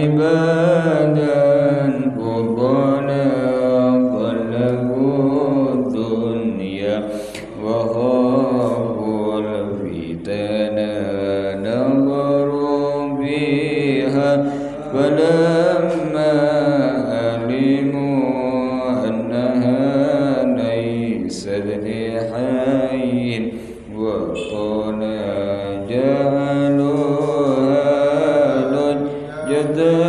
ibadan fudala Qalabu dunya wa khaful fitana Nabaru biha falamma alimu annaha laysat lihayyin wa qala jahaluha lujjatan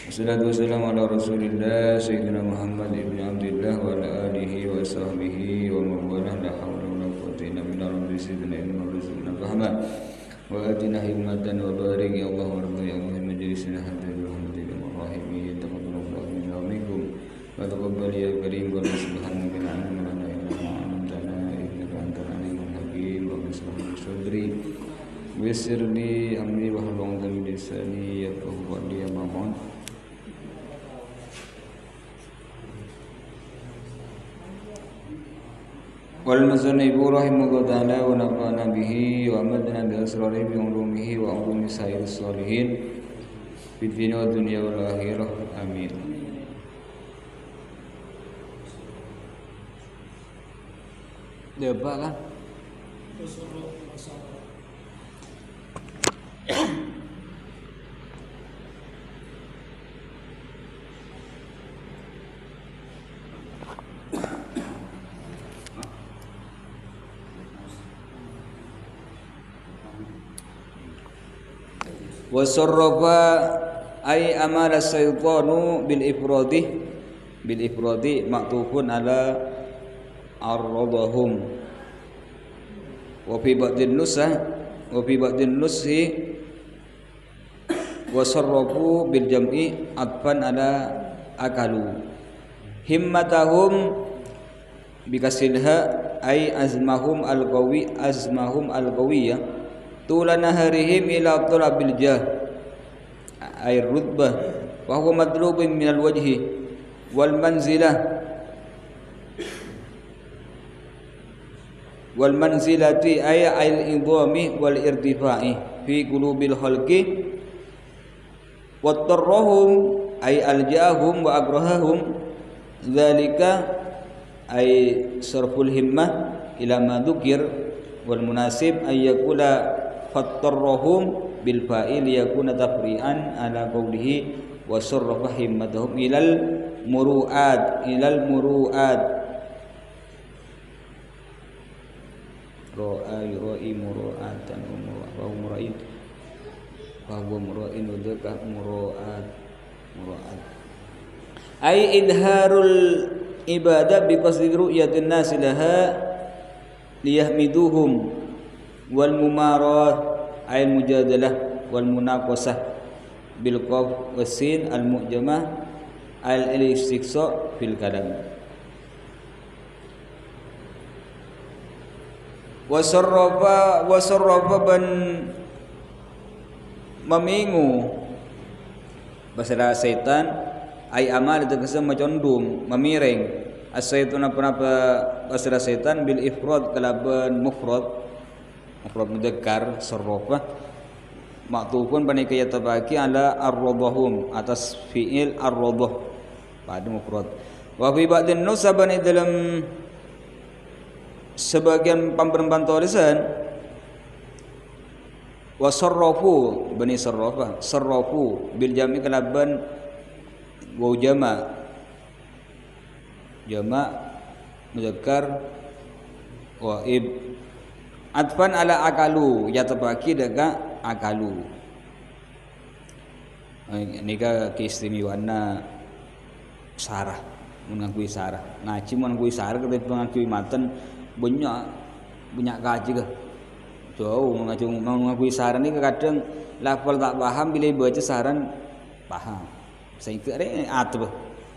Wassalatu wassalamu ala rasulillah Sayyidina Muhammad ibn Abdillah wa ala alihi wa sahbihi wa mawalah la hawla wa la quwwata illa billah rabbi sayyidina ilma rizqina fahma wa atina hikmatan wa barik ya Allah wa rabbi ya Allah majlisina hadha wa hamdika wa rahimi taqabbalallahu minna wa minkum wa taqabbal ya karim wa subhanaka la ilma lana illa ma 'allamtana innaka antal alimul hakim wa bismillah sadri wa yassir li amri wa hlul 'uqdatam min lisani yafqahu qawli ya ma'mun. Wal musannifu rahimahullah ta'ala wa nafa'ana bihi wa amadna bi asrarihi bi ulumihi wa ulumi sayyidis salihin fid dunya wad dunya wal akhirah amin. Debat kan? Wasarrafa ay amala syaitanu bil ifradi maktufun ala arradahum wa fi ba'din nushi wasarrafu bil jam'i atfan ala akalu himmatahum bikasilha ay azmahum al-qawiyya tulana harihim ila talabil jah ay rutbah wa huwa madlubun minal wajhi wal manzilati ay al idhami wal irtifa'i fi qulubil khalqi wat tarrahum ay aljahum wa abrahahum dzalika ay sarful himmah ila ma dzukir wal munasib ay yakula fattarrahum bil fa'il yakuna tafri'an ala qawlihi wa sarrafa himmatahum ilal muru'at ra'i muru'atan wa mura'in wa huwa mura'in wa dzaka muru'at ay idharul ibadah bi qasdi ru'yatin nas laha liyahmiduhum wal mumarah ay mujadalah wal munaqasah bil qaf wasin al mu'jamah al istiqsa fil kalam wasarrafa ban memingu bahasa setan ay amal tegese macondong memiring as-saytun apa bahasa setan bil ifrad kalaban mufrad mudzakkar sarrafa Maktufun panika yatabaki ala ar-radhahum atas fi'il ar-radhah pada mufrad. Wa fi ba'din nusabani dalam sebagian pemberempan tulisan wa sarrafu bani sarrafa sarrafu bil jami kalaban wa jama muzakkar wa ib atfan ala akalu yatabaki daga akalu. Ini ka keistimewaanna sarah mengakui sarah ngaji mengakui sarah ketika mengakui matan banyak kaji ke jauh mengakui sarah ni kadang lafal tak paham bila baca saran paham sehingga ada atau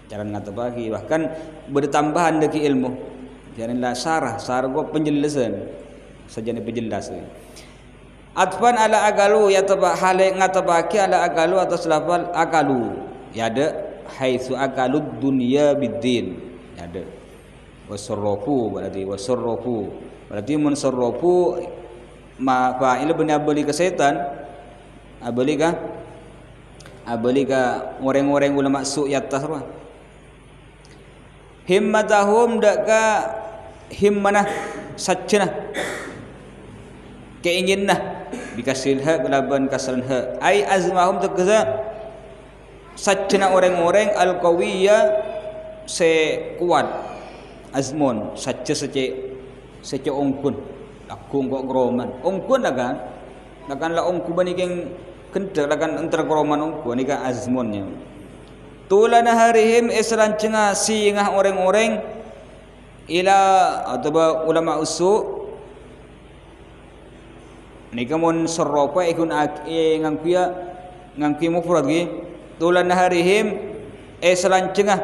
cara ngata bagi bahkan bertambahan dari ilmu janganlah sarah gua penjelasan saja ni penjelasan. Atfan ala agalu ya tabah hale ngatabaki ala agalu atas lafal agalu ya ada haitsu agalud dunya biddin ya ada wasarrafu berarti munsarrafu ma fa'il bani abli ke setan abli ka orang-orang ulama su ya tasra himmatahum daka himmanah sajnah keinginna bikasil ha kelaban kasran ha ai azmahum tegeza sajna orang-orang al-qawiyya se kuat azmun sajja sece ongkun aku kok groman ongkun lakan la ongku bani keng kentek lakan antara groman ongku ni ka azmunnya tulana harihim israncenga singah orang-orang ila atau ulama usul ni kamun sarrafa ikun ngangkuya mufrad gi tulan harihim selancengah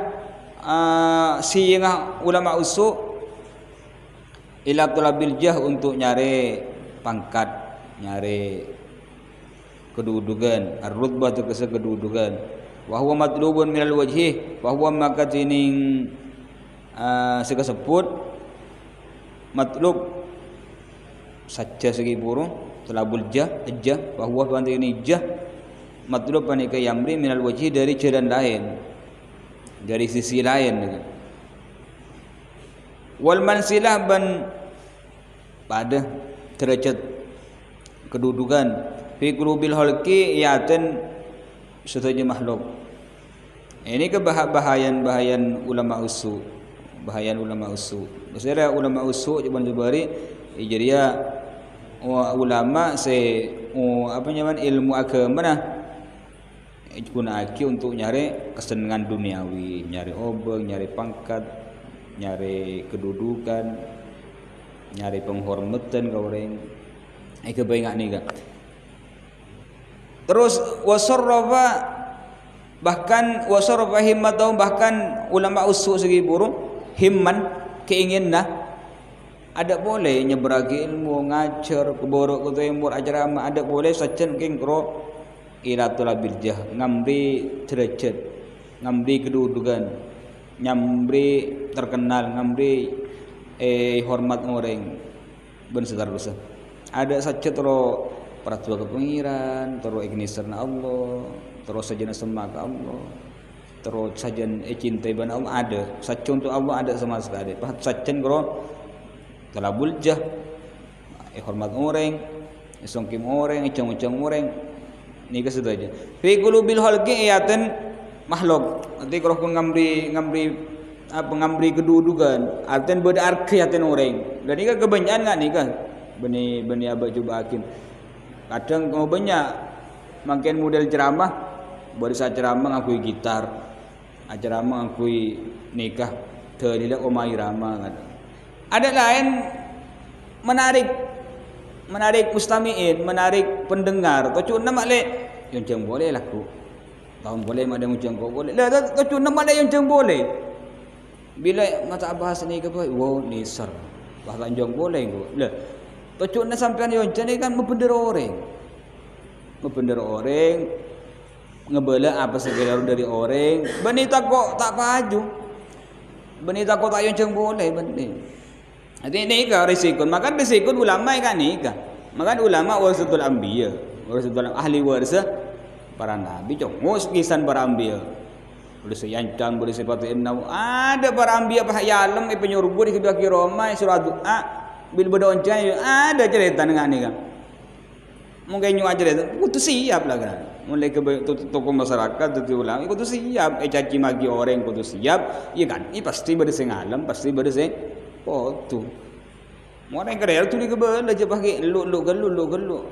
singah ulama usu ila talabil jah untuk nyari pangkat nyari kedudukan ar-rutbah tu kedudukan wa huwa matlubun minal wajhi wa huwa maka tining sekasebut matlub saja segi burung talabul jah bahwa bantu ini jah matlub panika yamri minal wajhi dari jalan lain dari sisi lain wal mansilah ban pada derajat kedudukan fi qulubil halqi yaten setuju makhluk ini kebahayan ulama usul maksudnya ulama usul Ibn Jubari ijriya ulama apa nyaman ilmu agama nah gunaake untuk nyari kesenangan duniawi, nyari obeng, nyari pangkat, nyari kedudukan, nyari penghormatan ka orang. Kebayang ni ka. Terus wasarrafa bahkan wasarrafa himmatau bahkan ulama usul segi burung himman keinginan ada boleh nyeberagi ilmu ngajar keborok ke timur ajarama ada boleh sajen king kro iratul birjah ngamri derajat ngamri kedudukan nyamri terkenal ngamri hormat orang ben seterusnya ada saja tero peraturan kepengiran tero ignisan Allah tero sajen semak Allah tero sajen cinta ban Allah ada saja untuk Allah ada sama sekali sajen kro talabul jah hormat orang songkim orang icang-icang orang ni ke situ aja fi qulubil halqi ayatan makhluk nanti kalau ngamri kedudukan artian berarti yaten orang dan ini kebanyakan enggak nih kan beni abah coba akin kadang mau banyak makin model ceramah baru saat ceramah ngakui gitar ceramah ngakui nikah terlihat omai ramah ada lain menarik mustamiin, menarik pendengar. Tocu nama le, yang jeng boleh laku. Tahun boleh ada yang kau boleh. Lah tocu nama le yang jeng boleh. Bila mata bahasa ni ke boy, wow ni ser. Bahasa jeng boleh ko. Lah tocu na sampean yang jeng kan membendera orang, ngebela apa segala dari orang. Bani takut tak paju. Bani takut tak yang jeng boleh bani. Jadi ini kan risiko. Maka risiko ulama kan ni kan. Maka ulama warasatul anbiya. Waris dalam ahli waris para nabi. Congos kisan para ambiya. Boleh seyancang, boleh sepatu enam. Ada para ambiya pak yalam penyurubu di kedua kiroma surah doa bil berdoncai ada cerita dengan ni kan. Mungkin nyu aja itu siap lah kan. Mulai ke tokoh masyarakat tu ulang, itu siap. Caci maki orang itu siap. Iya kan? Ini pasti bersih ngalam, pasti bersih. Oh tu. Orang kerja tu di kebal aja pakai lu gelu.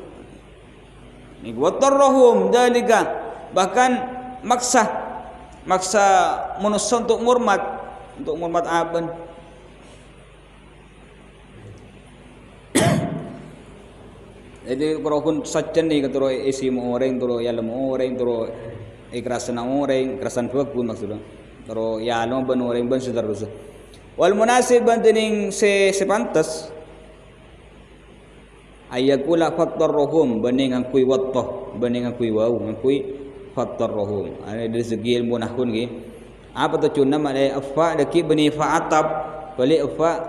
Ni watarrahum dalika bahkan maksa manusia untuk murmat aban. Jadi kalau kun sajen ni ketero isi orang, tero yalam orang, tero ikrasan orang, ikrasan pun maksudnya. Tero yalam ben orang ben seterusnya. Wal munasib bantening sepantas ayakula fatarruhum bening angkui wattah, bening angkui wau, angkui fatarruhum. Ada dari segi ilmu nahwu nggih. Apa tu cuna makna afa daki bani fa'atab, balik afa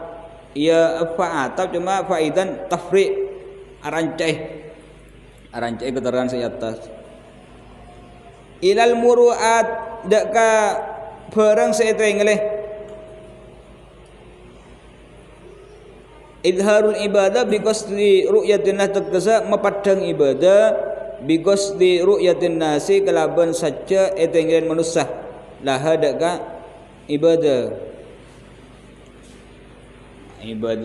ia fa'atab cuma faidan tafriq arancai keterangan saya atas ilal muruat deka perang saya tengeleh idharul ibadah biqasdi ru'yatinlah tegesa mepadang ibadah biqasdi ru'yatin nasi kelaban saja etengelen manusia lah deka ibadah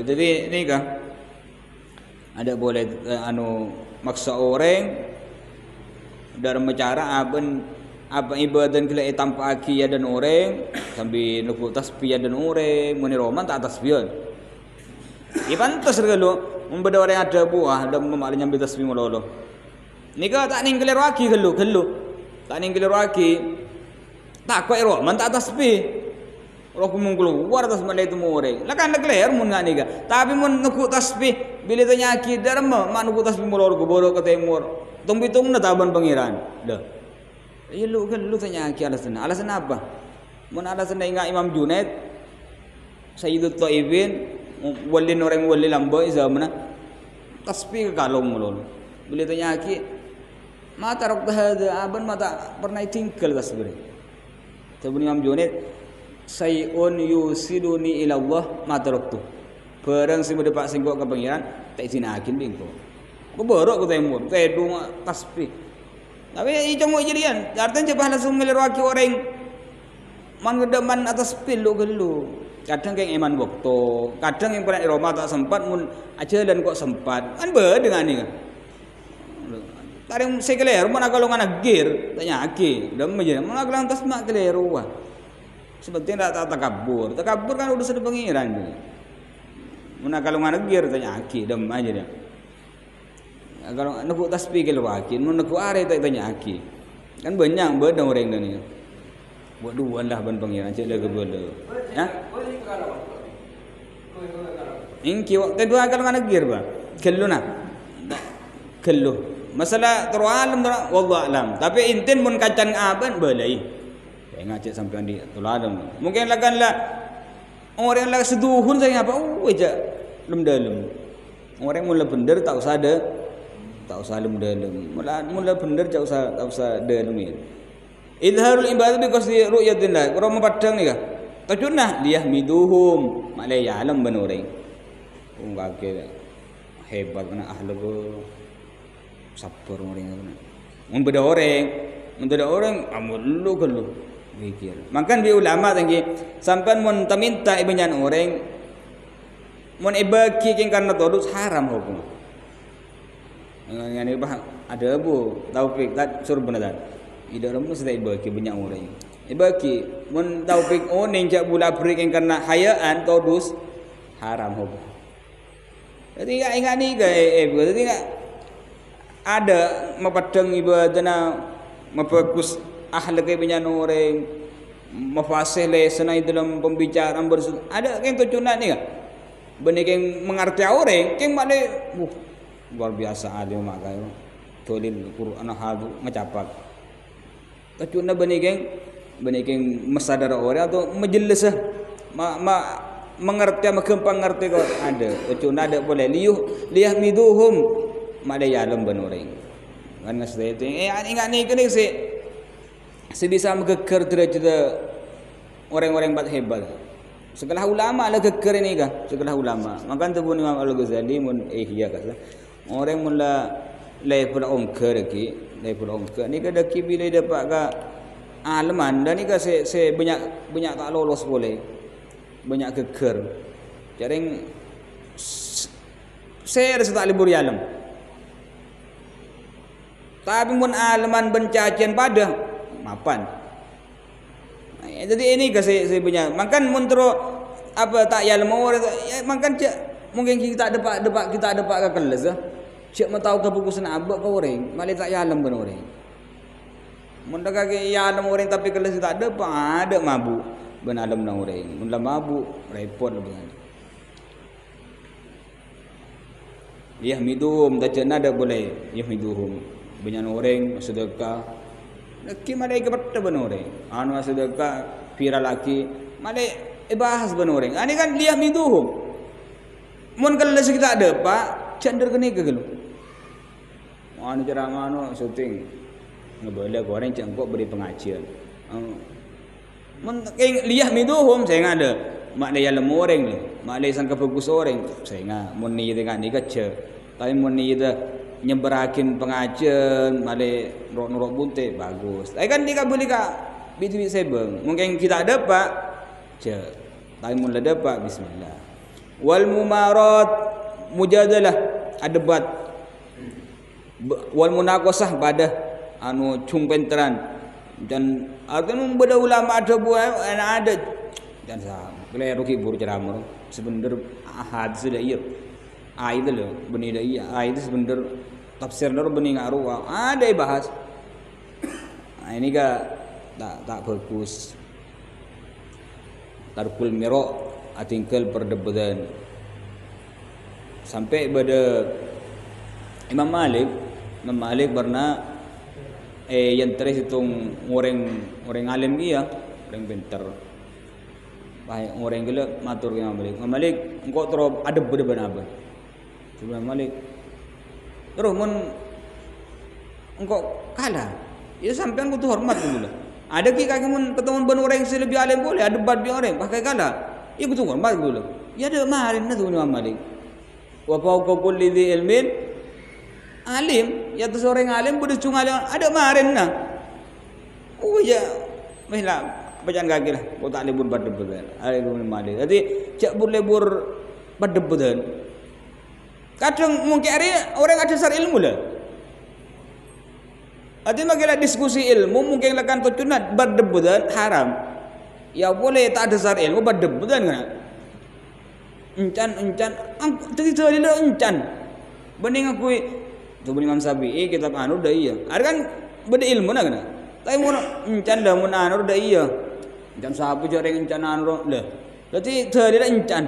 jadi ini kan ada boleh maksa orang dalam cara apa ibadah kila tanpa aki dan orang sambil nukul tasbih dan orang muni roman tak tasbih. Ipantas kalau membeda orang ada buah dan memaknanya ambil tasbih mololo. Nika tak ning keliru aki gelu. Tak ning keliru aki. Tak kau roman tak tasbih. Roh kumung keluar atas malai itu orang. Lakan nak leher mun ngani ga. Tapi mun nukul tasbih bila tanya aki dharma mak nukul tasbih molor go borok ke timur. Tung-tung na taban pangeran. Dah. Ya lu tanya aki alasan. Alasan apa? Mun alasan ingat Imam Junaid Sayyidut Taibin walin orang wali lamba zaman tasbih ke kalong molor. Bila tanya aki mata rok hada aban mata pernah tinggal tasbih. Sebelum Imam Junaid sayun yusiduni ila Allah mataraktu. Perang si berdepak singgok ke pangeran tak sinakin bingko. Ku borok ku temur, tedu tasbih. Tapi icong mo jadian, artinya coba langsung ngelirwaki orang man gedeman atas pilu gelu. Kadang yang iman waktu, kadang yang pernah di Roma tak sempat mun aja dan kok sempat. Kan ber dengan ni kan. Taring sekeleru mana kalau ngana gir tanya aki, dah menjadi mana kalau tas mak keleru wah. Sebetulnya tak takabur kan udah sudah pengiran je. Mana kalau ngana gir tanya aki, dem aja dia. Kalau nak tasbih kalau aki, nak are tak tanya aki. Kan banyak benda orang ni. Buat dua lah ban pengiran cek lagi boleh. Ya? Ingki waktu dua kalau ngana gir ba. Kellu na. Kellu. Masalah terualam wallahu alam. Tapi intin mun kacang aban boleh. Ngacik sampai di tuladam. Mungkin laganlah orang yang seduhun saya apa? Aja lem dalam. Orang mula bener tak usah ada, tak usah lem dalam. Mula bener tak usah dalam ni. Idharul ibadah biqasdi ru'yatillah. Kalau mempadang ni kah? Tajunah liyahmiduhum. Malaya alam ben orang. Kaki hebat kena ahlu sabar orang. Mun beda orang amul lu gelu. Pikir. Makan bi ulama tinggi sampai mun taminta ibanyan orang mun ibaki king karena todus haram hukum. Ngani bah ada bu taufik tak suruh benar. Ida ramu sedai ibaki banyak orang. Ibaki mun taufik oning jak bula beri king karena hayaan todus haram hukum. Jadi ingat ni ke jadi ada mapadang ibadah mabagus ahli kebanyakan orang mafasih lesenai dalam pembicaraan bersud ada yang tujuan ni kan benih yang mengerti orang yang mana luar biasa alim makai tolil Quran hadu mencapak tujuan benih yang mesadar orang atau majelis mengerti magempang ngerti kau ada tujuan ada boleh liyahmiduhum malaya alam ben orang kan ngasih itu ingat ni kene si bisa mengeker cerita orang-orang hebat. Sekelah ulama lah keker ini kah? Sekelah ulama. Maka tu pun Imam Al-Ghazali mun ihya kata. Orang mula lai pula ongker lagi, lai pula ongker. Ni kada ki bila dapat ka alman dan ni ka se banyak tak lolos boleh. Banyak keker. Jaring saya rasa tak libur alam. Tapi mun alman bencacian pada mapan. Jadi ini ke saya punya. Makan muntro apa tak ya lemor makan cak mungkin kita depak kita depak ke kelas ah. Cak mau tahu ke buku sana abak ke orang, malah tak ya lem ben orang. Mun dak ke ya lem orang tapi kelas tak depak ada mabuk ben alam nang orang. Mun la mabuk repot ben. Yahmiduhum tajana ada boleh yahmiduhum. Banyak orang sedekah laki malai ke betul benoreng. Anu sedekah pira laki malai bahas benoreng. Ani kan liah miduhum. Mun kalau kita ada pak cender kene ke gelu. Anu ceramah anu syuting. Ngebala goreng cengkok beri pengajian. Mun liah miduhum saya ngada. Mak dia lemu orang ni. Mak dia sangka bagus orang. Saya ngah mun ni dengan ni kece. Tapi mun ni nyeberakin pengajian male rok bunte bagus. Tapi kan dia boleh ka biji sebeng. Mungkin kita ada pak ce. Tapi mula dapat bismillah. Wal mumarat mujadalah adebat. Wal munaqasah pada anu cumpenteran dan artinya beda ulama ada buat ada dan sah. Kalau ruki buru ceramah sebenarnya ahad sudah iya. Itu loh benih dah iya. Itu sebenarnya tafsir nor benih ngaruh. Ada bahas. Ini kan tak bagus. Tarkul mirok atingkel perdebatan. Sampai pada Imam Malik pernah yang terhitung orang alim dia, orang pintar. Baik orang gila matur ke Imam Malik engkau terus ada benda apa? Imam Malik terus mun engkau kalah. Ya sampean kudu hormat dulu. Ada ki kaki mun ketemu ben orang yang lebih alim boleh ada debat bi orang pakai kalah. Ya kudu hormat dulu. Ya ada marin na tu Imam Malik. Wa fawqa kulli dhi ilmin alim, ya tu seorang alim boleh cung alim ada marin na. Oh ya, mehla bacaan kaki lah. Kau tak libur berdebat. Ada Imam Malik. Jadi cak berlibur berdebat. Kadang mungkin hari orang ada dasar ilmu lah. Ada masalah diskusi ilmu mungkin lakukan tujuan berdebat haram. Ya boleh tak ada dasar ilmu berdebat kan? Encan, tadi lah encan. Bening aku tu Imam Syafi'i kitab anu dah iya. Ada kan beda ilmu nak kena. Tapi mun encan dah mun anu dah iya. Encan sahabu jarang encan anu dah. Berarti tadi lah encan.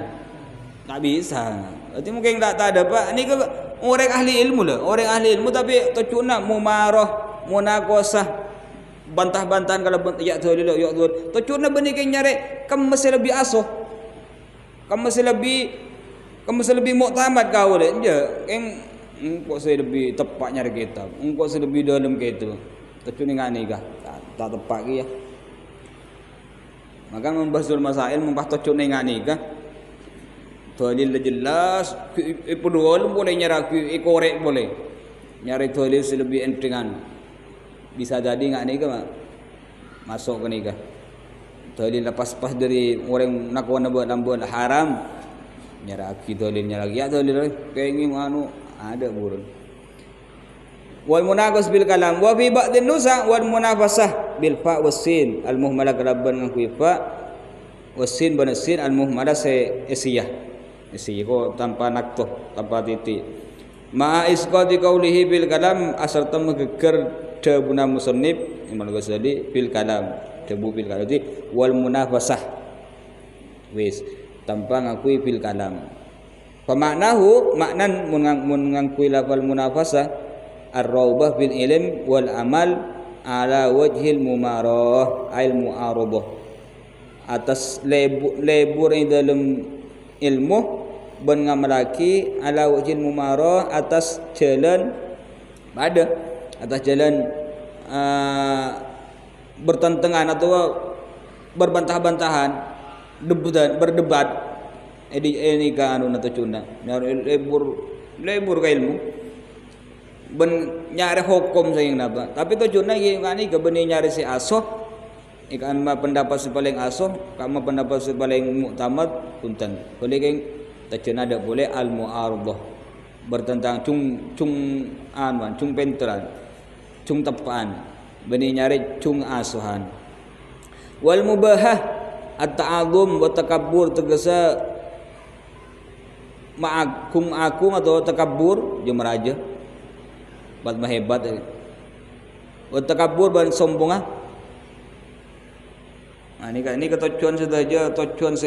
Tak bisa. Berarti mungkin tak ada pak. Ni ke orang ahli ilmu lah. Orang ahli ilmu tapi tujuan nak mumarah, munaqasah, bantah-bantahan kalau ya tadi lah, ya tadi. Tujuan nak benih ke nyari kamu masih lebih asuh. Kamu masih lebih muktamad kau le. Je, engkau saya lebih tepat nyari kitab. Engkau saya lebih dalam kitab. Tujuan ni kan ni kah? Tak tepat ke ya. Maka membahas masail membahas tujuan ni kan ni kah? Dalil jelas, pedul boleh nyari korek boleh. Nyari dalil lebih entrengan. Bisa jadi ngak ni ke mak? Masuk ke ni kah? Dalil lepas-pas dari orang nak buat lambat haram. Nyari dalilnya lagi. Ya dalil kayak ni anu ada burun. Wal munaqas bil kalam wa fi ba'dhin nusa wal munafasah bil fa was sin al muhmalah kalaban ngku fa was sin ban sin al muhmalah se isiyah. Isi ko tanpa naktoh, tanpa titik. Ma isqati qaulihi bil kalam asarta megeger debuna musannif Imam Ghazali bil kalam, debu bil kalam. Jadi wal munafasah. Wis tanpa ngakui bil kalam. Pamaknahu maknan mun ngakui lafal munafasah ar-raubah bil ilm wal amal ala wajhil mumarah al mu'arabah. Atas lebur dalam ilmu ben ngamalaki ala wajhil mumarah atas jalan pada atas jalan bertentangan atau berbantah-bantahan, berdebat. Ini ka anu nato cuna, lebur ka ilmu. Ben nyari hukum sayang napa. Tapi to cuna ini ka benih nyari si asoh, ikan ma pendapat si paling asoh, kama pendapat si paling muktamad punten. Boleh keng tacuna ada boleh al mu'aradah bertentang cung penteran, cung tepaan. Benih nyari cung asuhan. Wal mubahah at-ta'adzum wa takabbur tegesa ma'agung atau takabbur jeung meraja bat hebat wa takabbur ban sombong ah. Nah ini ketujuan saja tujuan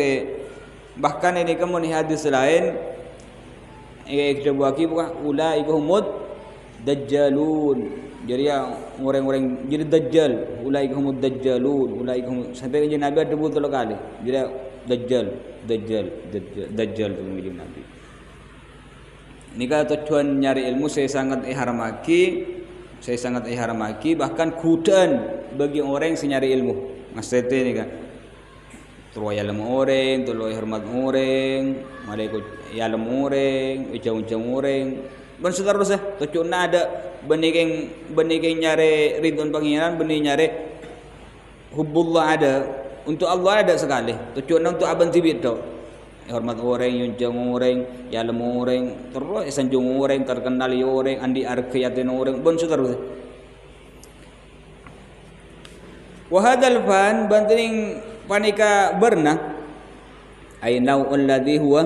bahkan ini kamu nih hadis lain kita buaki bukan ulaika humud dajjalun. Jadi ya orang-orang jadi dajjal, ulaika humud dajjalun, ulaika sampai kanjeng Nabi ada betul kali. Jadi dajjal tu kanjeng Nabi. Ini kalau tujuan nyari ilmu saya sangat ihramaki bahkan kudan bagi orang yang nyari ilmu. Maksudnya ini kan terus ilmu orang, terus hormat orang, malaikat ilmu orang, ujung-ujung orang. Dan seterusnya tujuan ada benih nyari ridwan pangeran, benih nyari hubbullah ada. Untuk Allah ada sekali. Tujuan untuk abang tibit tu. Hormat orang, yunjung orang, ilmu orang, terus sanjung orang, terkenal orang, andi arkiyatin orang, dan seterusnya. Wahadal fan banting panika berna ay nau'ul ladzi huwa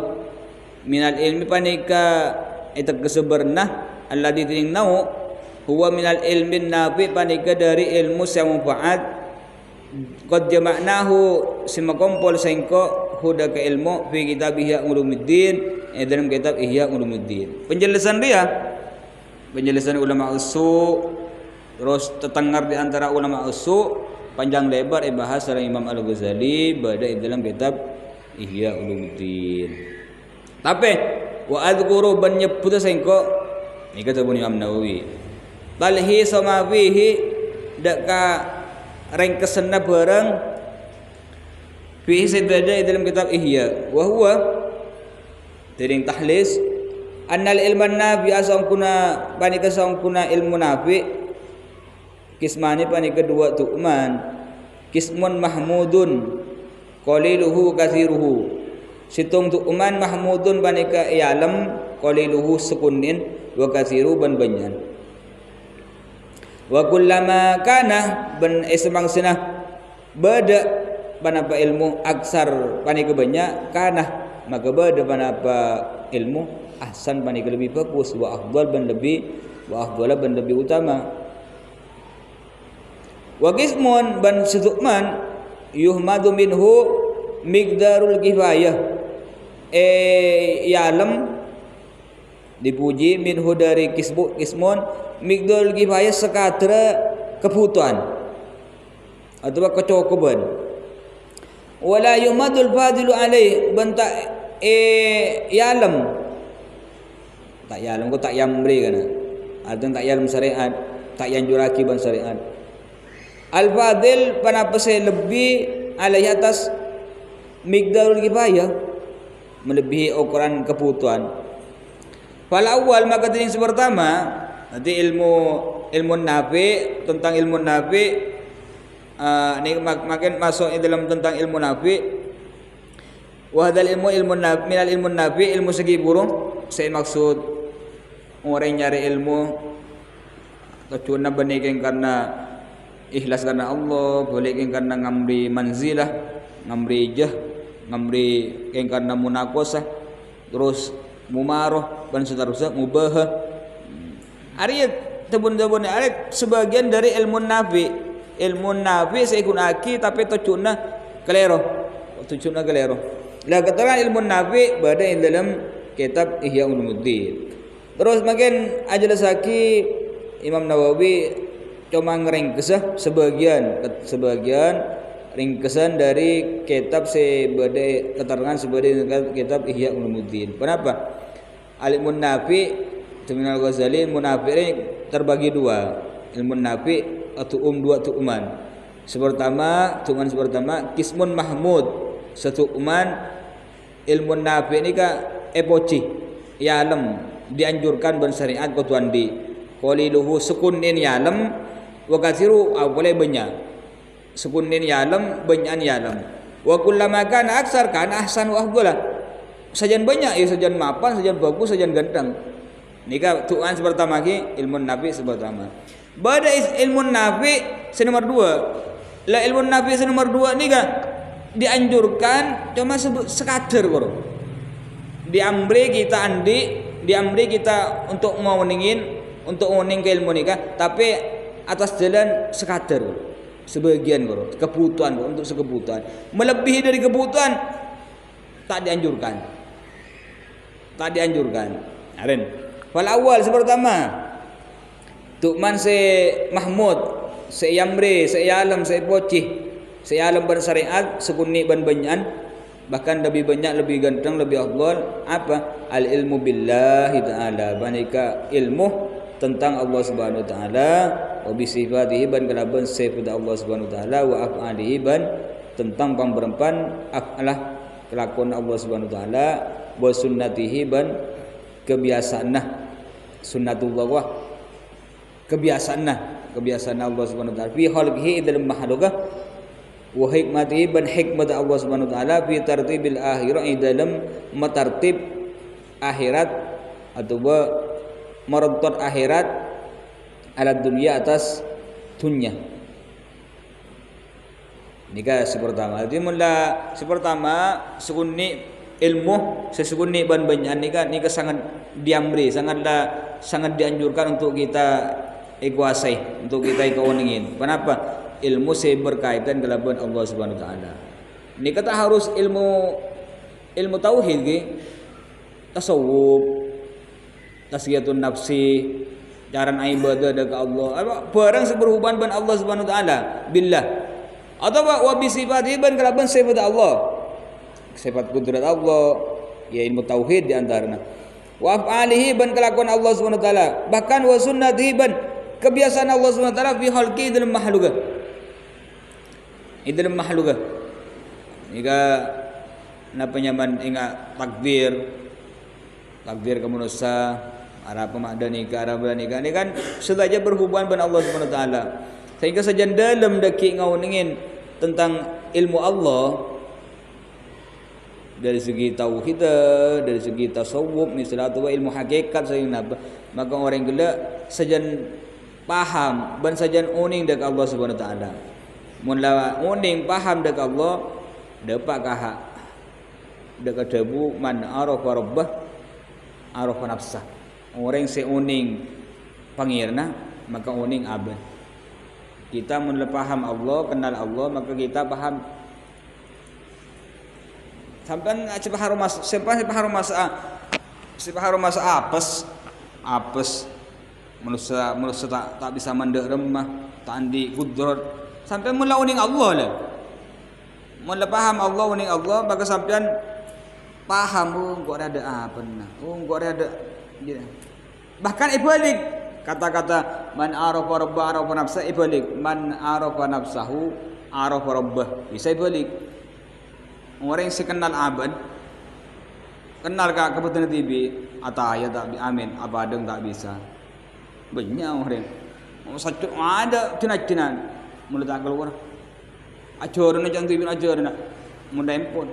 minal ilmi panika itu keseberna alladzi ting nau huwa minal ilmi nafi panika dari ilmu yang manfaat qad jama'nahu simakompol sengko huda ke ilmu fi kitab Ihya Ulumuddin dalam kitab Ihya Ulumuddin. Penjelasan ulama usul terus terdengar di antara ulama usul panjang lebar bahas oleh Imam Al-Ghazali pada dalam kitab Ihya Ulumuddin. Tapi wa adzkuru ban nyebut sengko iki kata Imam Nawawi. Talhi sama fihi daka ringkesna bareng fihi sedada dalam kitab Ihya wa huwa tering tahlis annal ilman nafi asangkuna panika sangkuna ilmu nafi kismani panika dua tu'man kismun mahmudun qaliluhu kathiruhu situng tu'man mahmudun panika i'lam qaliluhu sukunin wa kathiru ban banyan wa kullama kana ban ismang sinah bada panapa ilmu aksar panika banyak kana maka bada panapa ilmu ahsan panika lebih bagus wa afdal ban lebih utama wa qismun ban sutukman yuhmadu minhu miqdarul kifayah ya'lam dipuji minhu dari kismun miqdarul kifayah sekadar kebutuhan atau kecukupan wala yumadul fadilu alaih banta ya'lam tak ya'lam ko tak yamri kana artinya tak ya'lam syariat tak yanjuraki ban syariat al-fadil panapa saya lebih alaihi atas miqdarul kifayah melebihi ukuran kebutuhan. Fal awal maka yang pertama nanti ilmu nafi tentang ilmu nafi ini makin masuk dalam tentang ilmu nafi. Wa hadzal ilmu nafi minal ilmu nafi ilmu segi burung saya maksud orang nyari ilmu tujuannya benih karena ikhlas karena Allah, boleh karena ngamri manzilah, ngamri jah, ngamri karena munakosah, terus mumaroh dan seterusnya mubahah. Arya tebun-tebun arya sebagian dari ilmu nafi saya gunaki tapi tujuannya kelero. Lah keterangan ilmu nafi pada dalam kitab Ihya Ulumuddin. Terus makin ajelasaki Imam Nawawi cuma ngeringkesah sebagian ringkesan dari kitab sebagai keterangan sebagai kitab Ihya Ulumuddin. Kenapa? Al-Ilmun Nafi Imam Al-Ghazali munafi ini terbagi dua. ilmu nafi atau dua tu'man. Tu'man pertama kismun mahmud, satu tu'man ilmu nafi ni ka epoci yalem dianjurkan bersyariat ko tuan di qaliluhu sukunin yalem wa kathiru boleh banyak sukunin yalem banyak yalem wa kullama kana aksar kana ahsan wa afdalah. Sajan banyak ya sajan mapan, sajan bagus, sajan ganteng. Nika tuan pertama ki ilmu nafi pertama. Bada ilmu nafi nomor 2. La ilmu nafi nomor 2 nika dianjurkan cuma sekadar koro. Diamri kita untuk nguning ke ilmu nika, tapi atas jalan sekadar koro. Sebagian koro, kebutuhan koro, untuk sekebutuhan. Melebihi dari kebutuhan tak dianjurkan. Aren. Fal awal pertama tu'man se mahmud, se yamri, se yalam, se pocih, se yalam bersyariat, sekuni ban banyan, bahkan lebih banyak, lebih ganteng, lebih afdal apa? Al ilmu billahi ta'ala, banika ilmu tentang Allah Subhanahu wa taala, wa bi sifatihi ban kalaban sifat Allah Subhanahu wa taala, wa af'alihi ban tentang pamberempan af'alah kelakuan Allah Subhanahu wa taala, wa sunnatihi ban kebiasaanna sunnatullah wa kebiasaan Allah Subhanahu wa taala fi khalqihi dalam makhlukah wa hikmatihi ban hikmat Allah Subhanahu wa taala fi tartibil akhirah dalam metartib akhirat atau merontot akhirat ala dunia atas dunia. Nika pertama. Jadi mula pertama sukuni ilmu sesungguhnya ban banyak nika sangat diamri, sangat dianjurkan untuk kita kuasai, untuk kita keweningin. Kenapa? Ilmu saya berkaitan dengan Allah Subhanahu wa taala. Ini kata harus ilmu tauhid ki, tasawuf, tasfiyatun nafsi, cara ibadah dekat Allah. Barang berhubungan dengan Allah Subhanahu wa taala, billah. Atau wa bi sifatihi ban kalaban sifat Allah. Sifat kudrat Allah, ya ilmu tauhid di antaranya. Wa af'alihi ban kelakuan Allah Subhanahu wa taala, bahkan wa sunnatihi ban kebiasaan Allah Subhanahu wa taala fi khalqi dalam makhlukah. Dalam makhlukah. Nika napanya man ingat takdir ke manusia, arah pemada nikah, arah nikah ini kan saja berhubungan dengan Allah Subhanahu wa taala. Sehingga saja dalam daki ngauningin tentang ilmu Allah dari segi tauhid, dari segi tasawuf, misalnya atau ilmu hakikat sayang maka orang gila sajan paham dan sajan uning dak Allah Subhanahu wa taala. Mun la uning paham dak Allah dapat kahak dak debu man arafa rabbah arafa nafsah. Orang se uning pangirna maka uning abad. Kita mun paham Allah, kenal Allah, maka kita paham sampai sepaharu masa apes manusia tak bisa mandek remah tak andi kudrat sampai mula uning Allah lah, mula paham Allah uning Allah maka sampean paham kok ada apa kok ada bahkan ibalik kata-kata man arafa rabbah arafa nafsah ibalik man arafa nafsahu arafa rabbah bisa ibalik. Orang yang sekenal abad, kenal kak kebetulan TV, ataya tak amin, abadeng tak bisa. Banyak orang, satu ada cina-cina, mulut tak keluar. Ajaran aja TV ajaran, mudah empun.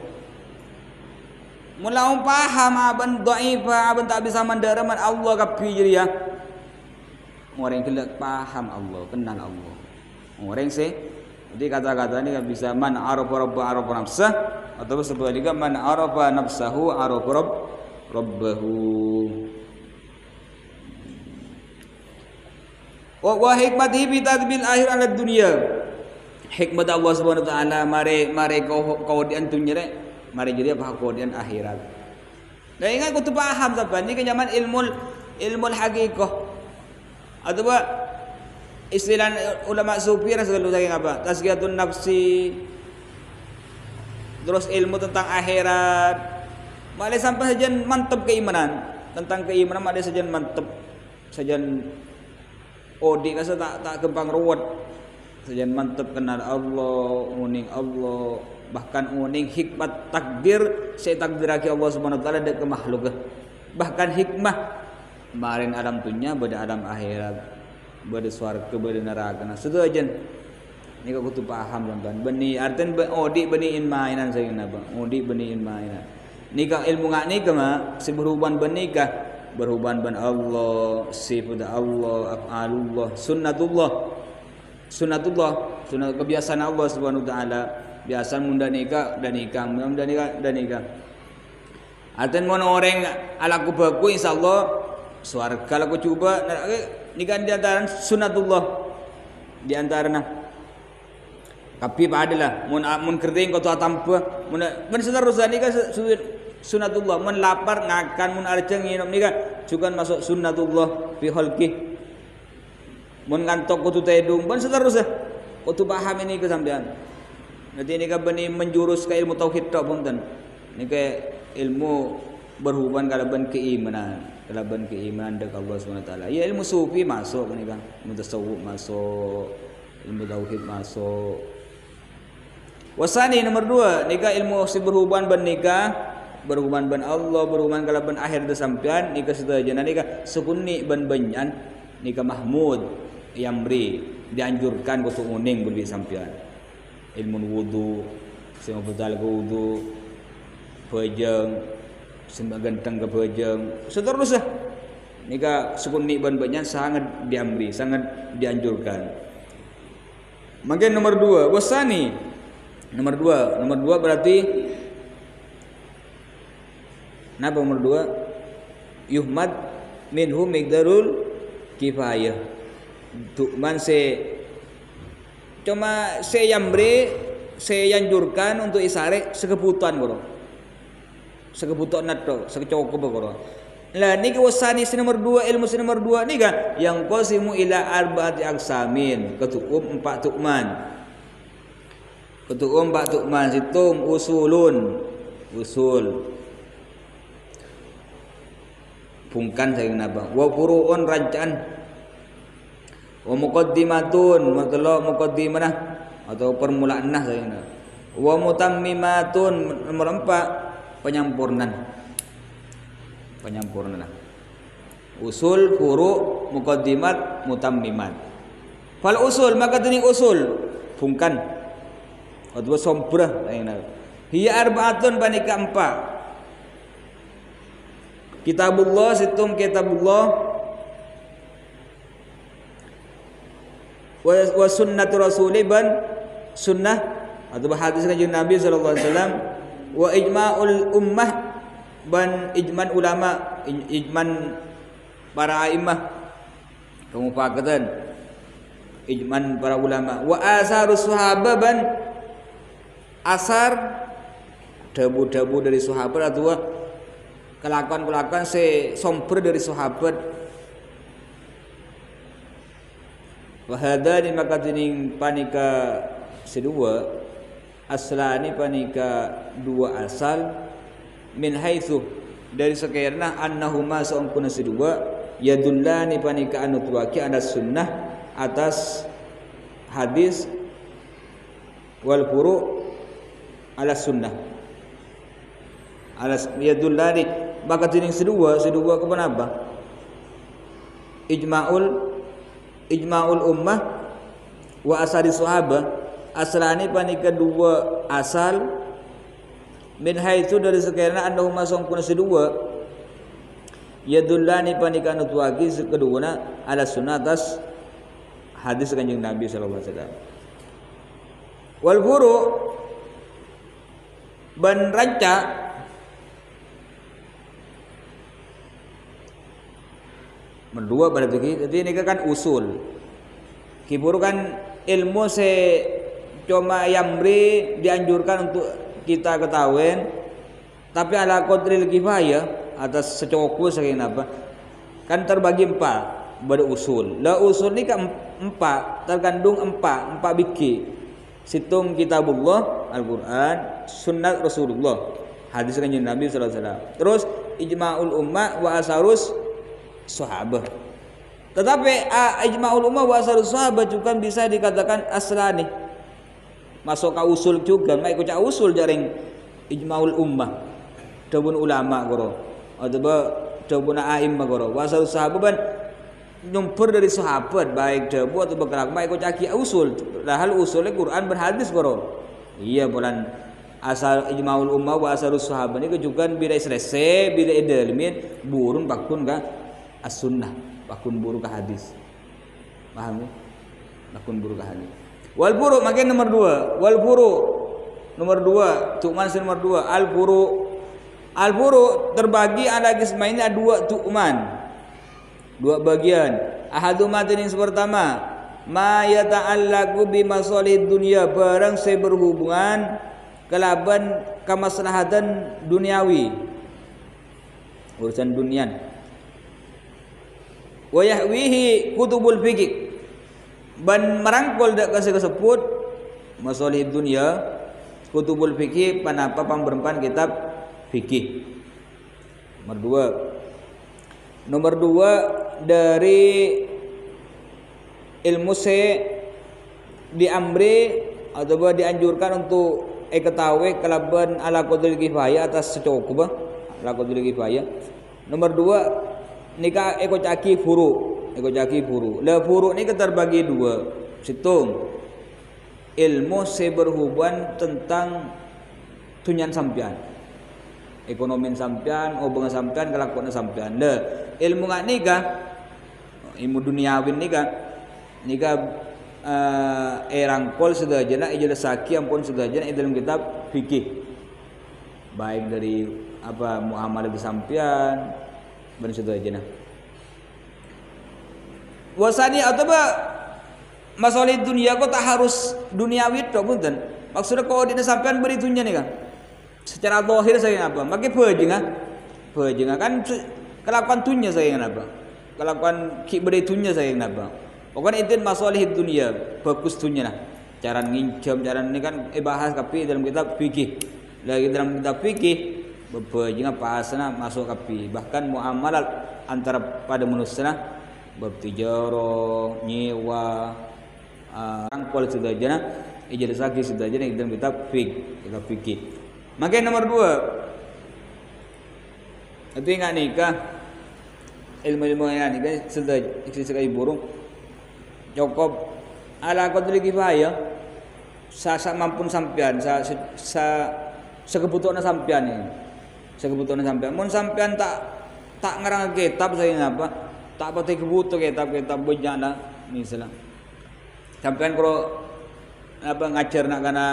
Mula paham aban dhaifah, aban tak bisa mandaraman Allah kapi jadi ya. Orang yang kelak paham Allah, kenal Allah. Orang yang jadi kata-kata ini bisa man arafa rabbah arafa nafsah atau sebaliknya man arafa nafsahu arafa rabbahu. Wa hikmatihi bi tadbil akhir ala dunia. Hikmat Allah Subhanahu wa taala mare kau di antunya rek, mare jadi apa kau di akhirat. Dan ingat kau tu paham saban ni kan zaman ilmu hakikah. Atau istilah ulama sufi selalu saking apa? Tazkiyatun nafsi. Terus ilmu tentang akhirat. Malai sampai saja mantap keimanan. Tentang keimanan malai saja mantap. Saja Odi kasa tak kembang ruwet. Sejen mantep kenal Allah, uning Allah, bahkan uning hikmat takdir, saya takdiraki Allah Subhanahu wa taala dek ke makhluk. Bahkan hikmah kemarin alam dunia pada alam akhirat, pada swarga, pada neraka. Nah, setuju. Ni kau tu paham tuan-tuan. Beni artian odi beniin mainan saya napa? Odi beniin mainan. Ni kau ilmu ngak ni kema seberhubungan benikah berhubungan ben Allah, sifat Allah, af'alullah, sunnatullah. Sunat kebiasaan Allah Subhanahu wa taala. Biasa munda nikah dan nikah, munda nikah dan nikah. Artian mon orang ala ku baku insyaallah swarga kalau ku coba nikah di antara sunatullah di antara tapi adalah mun kering kau tu tanpa mun seterusnya nikah sunatullah mun lapar ngakan mun arjeng nginum nikah juga masuk sunnatullah fi khalqi mun ngantok kau tu tedung mun seterusnya kau tu paham ini ke sampean nanti nikah beni menjurus ke ilmu tauhid tok punten nikah ilmu berhubungan kalaban keimanan dekat Allah SWT. Ya ilmu sufi masuk ni kan, ilmu tasawuf masuk, ilmu tauhid masuk. Wasani nomor 2, nikah ilmu si berhubungan ben nikah, berhubungan ben Allah, berhubungan kalaban akhir de sampean nikah sedaya nikah sukuni ben benyan nikah mahmud yamri dianjurkan kutu uning beli sampean. Ilmu wudu, sing betal wudu pejeng sembah ganteng ke pejeng seterusnya nikah sukun ban banyak sangat diamri sangat dianjurkan. Mungkin nomor 2 wasani nomor 2 berarti napa nomor 2 yuhmad minhu miqdarul kifayah tukman cuma yamri anjurkan untuk isare sekebutuhan koro sekebutuhan nato sekecokop koro lah ni wasani nomor 2 ilmu nomor 2 ni kan yang qasimu ila arba'ati aqsamin ketukum 4 tukman situm usul pungkan saya kenapa wa furu'un rancaan wa muqaddimatun muqaddimah atau permulaan saya kenapa wa mutammimatun nomor 4 penyempurnaan usul furu muqaddimat mutammimat fal usul maka tini usul pungkan atau sombra hiya arba'atun panika 4 kitabullah situm kitabullah wa sunnatu rasuliban sunnah atau hadis kanjeng Nabi sallallahu alaihi wasallam wa ijma'ul ummah ban ijman ulama ijman para a'immah kemufakatan ijman para ulama wa asarus sahabat ban asar dabu-dabu dari sahabat atau kelakuan-kelakuan somber dari sahabat wa hadani maka tining panika sedua aslani panika 2 asal min haitsu dari sekiranya annahuma saungkuna sedua yadullani panika anu tuaki ada sunnah atas hadis wal furu ala sunnah ala yadullani maka tining sedua kepada apa ijma'ul ummah wa asari sahabat aslani panika 2 asal min haitsu dari sekiranya annahuma sangkuna sedua yadullani panika anu tuagi kedua ala sunnah atas hadis kanjeng Nabi sallallahu alaihi wasallam wal furu ban ranca berdua berarti jadi ini kan usul kiburu kan ilmu cuma yamri dianjurkan untuk kita ketahuin tapi ala qadril kifayah atas secukupnya saking apa kan terbagi 4 pada usul lah usul ni kan 4 terkandung 4 biki situng kitabullah Al-Quran sunnah Rasulullah hadis kanjeng Nabi sallallahu alaihi wasallam terus ijma'ul ummah wa asarus sahabat Tetapi ijma'ul ummah wa asarus sahabat juga bisa dikatakan aslani. Masuk ke usul juga, mai kucak usul jaring ijma'ul ummah. Dabun ulama goro. Atau dabun a'immah goro. Wa asarus sahabat ban nyumpur dari sahabat baik debu atau bergerak mai kucak usul. Lahal usulnya Quran berhadis goro. Iya bulan asal ijma'ul ummah wa asarus sahabat ini juga bila selesai bila idalmin burun bakun ka as-sunnah, bakun buru ka hadis. Paham ya? Bakun buru ka hadis. Wal furu makin nomor 2. Wal furu nomor 2, tu'man nomor 2. Al furu terbagi ala qismaini ada 2 tu'man. 2 bagian. Ahaduma yang pertama, ma yata'allaqu bi masalihid dunya, barang saya berhubungan kelaban kemaslahatan duniawi, urusan dunian. Wa yahwihi kutubul fiqh, ban merangkul dak kasebut masalih dunia kutubul fikih panapa pamberempan kitab fikih. Nomor 2 dari ilmu se diamri atau dianjurkan untuk ketahui kelaban ala qadril kifayah atas secukup ala qadril kifayah. Nomor 2 nikah caki furu. La furu ni terbagi 2. Situng ilmu se berhubungan tentang tunyan sampian, ekonomi sampian, hubungan sampian, kelakuan sampian. Le ilmu ngak nikah, ilmu duniawi nikah rangkol sedajana ijelasaki ampun sedajana dalam kitab fikih. Baik dari apa muamalah sampian dan sedajana. Wasani atau masalah dunia kok tak harus duniawi tok punten. Maksudnya kalau dina sampean beri dunia nih kan. Secara zahir saya apa? Maki bejinga kan kelakuan dunia saya apa? Kelakuan ki beri dunia saya apa? Pokoknya itu masalah dunia, bagus dunia lah. Cara ngincam, cara ini kan bahas kapi dalam kitab fikih. Lagi dalam kitab fikih bejinga pasana masuk kapi. Bahkan muamalah antara pada manusia bertijaro, nyewa, rangkul sedajana, ijazah sedajana dalam kitab fikih. Maka nomor 2 itu ingat nikah ilmu-ilmu yang nikah sudah sekali burung cukup ala qadri kifayah sa mampun sampean sa sekebutuhan sampean ini. Sekebutuhan sampean. Mun sampean tak ngarang kitab saya apa? Tak pati kebutuh kitab-kitab banyak lah misalnya. Sampean kalau apa ngajar nak kana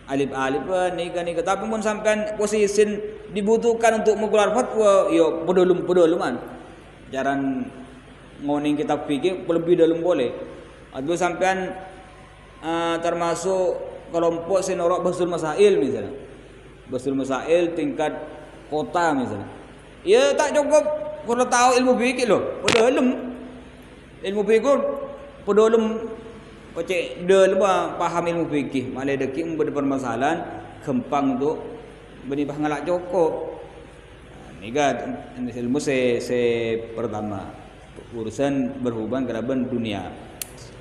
alif-alif nikah tapi mun sampean posisi dibutuhkan untuk mengeluar fatwa yo pedoluman. Jaran ngoning kitab fikih lebih dalam boleh. Atau sampean termasuk kelompok sinorok basul masail misalnya. Basul masail tingkat kota misalnya. Ya tak cukup kalau tahu ilmu fikih loh, pedolum ilmu fikih, pedolum, kocek dalam paham ilmu fikih, malah deki berpermasalahan, gampang untuk benibah ngalak cukup. Ini kan ilmu se pertama urusan berhubungan keraban dunia,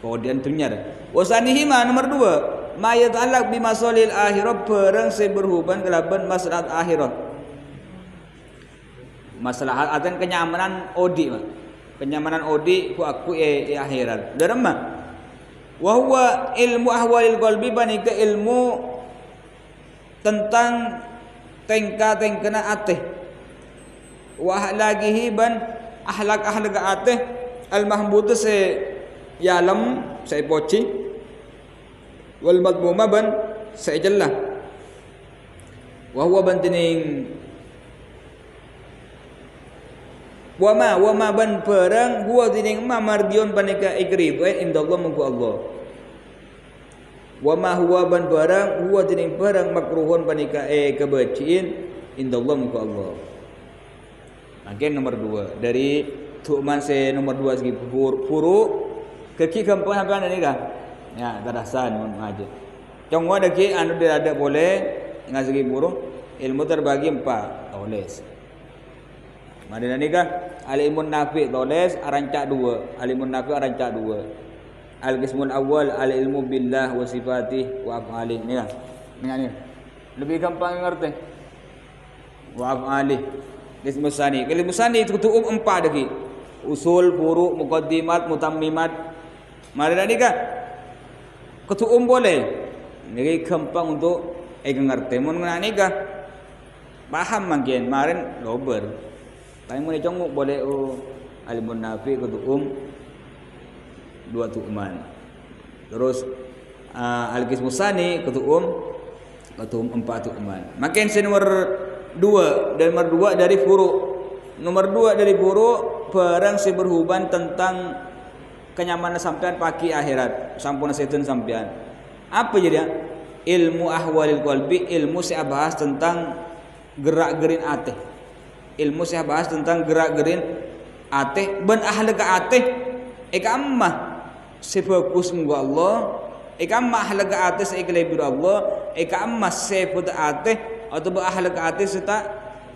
kemudian dunia. Wasanihi nomor 2, ma yata'allaq bi masalil akhirah, barang se berhubungan keraban masalah akhirat. Masalah akan kenyamanan odi, kenyamanan odi ku aku akhirat. Dalam wa huwa ilmu ahwalil qalbi, banika ilmu tentang tengka-tengkana ateh. Wa ahlagihi ban ahlak ateh al mahbutu se yalam se poci wal madmuma ban se jallah. Wa huwa bantining wama ban perang huwa tining ma mardion panika ikridu indallah mungku Allah. Wama huwa ban perang huwa tining perang makruhun panika kebaciin indallah mungku Allah. Makin nomor 2 dari tu'man se nomor 2 segi furu keki gampang sampean ini kah? Ya tadasan mun aja. Congwa deki anu ada boleh ngasih furu ilmu terbagi 4 oles. Mana nikah al-ilmun nafi' tulis arancak 2. Al-ilmun nafi' arancak 2. Al-qismul awal al-ilmu billah wa sifatih wa af'alih. Ni lah. Ni. Lebih gampang ngerti. Wa af'alih. Qismus sani. Qismus sani itu kutub 4 lagi. Usul, furu', muqaddimat, mutammimat. Mana nikah kutub boleh. Ni gampang untuk ngerti. Mun nikah paham makin kemarin lober. Tapi mun dicongok boleh alimun nafi kutub 2 tu'man. Terus al-qismus sani kutub 4 tu'man. Makin nomor 2 dan nomor 2 dari furu'. Nomor 2 dari furu' perang si berhubungan tentang kenyamanan sampean pagi akhirat, sampun setan sampean. Apa jadi? Ilmu ahwalil qalbi, ilmu saya bahas tentang gerak-gerin ateh. Ilmu saya bahas tentang gerak-gerin ateh ben ahli ka ateh eka ammah sefokus nggo Allah, eka ammah ahli ka ateh seiklebir Allah, eka ammah sefut ateh atau be ahli ka ateh serta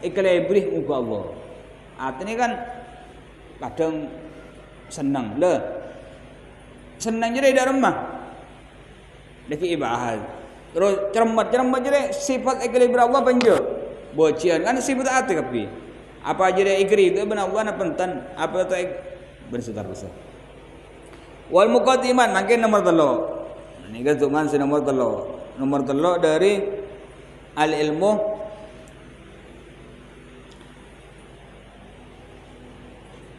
iklebir nggo Allah. Ateh ni kan kadang senang le. Senang jadi dak remah. Deki ibahal. Terus cermat jadi sifat iklebir Allah panjo. Bocian kan sifat ateh tapi. Apa aja dia ikri itu benar Allah nak pentan apa tu bersutar besar. Wal muqaddimat makin nomor 3. Ini kan tuman si nomor 3. Nomor 3 dari al ilmu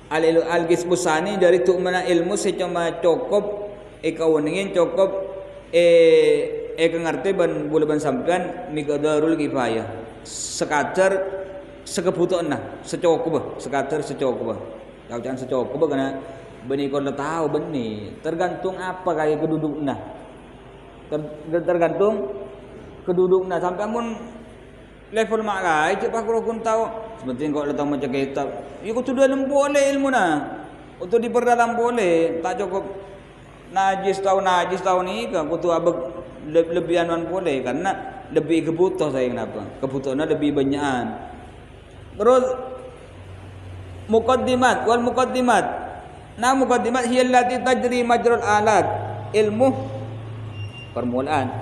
al qismus sani dari tu mana ilmu secuma cukup kaweningin cukup ngerti ban bulan sampean miqdarul kifayah. Sekadar sekebutuhan nah, secukup, sekadar secukup. Kau jangan secukup karena benih kau tahu benih. Tergantung apa kayak keduduknya. Tergantung keduduknya. Sampai amun level makai cepat kau tahu. Seperti kau letak macam kitab. Ya kau sudah boleh ilmu nah. Untuk diperdalam boleh. Tak cukup najis tahu ni kan. Kau tu abang lebih anuan boleh karena lebih kebutuh saya kenapa? Kebutuhannya lebih banyakan. Terus muqaddimat wal muqaddimat. Nah muqaddimat hiya allati tajri majrul alat. Ilmu permulaan.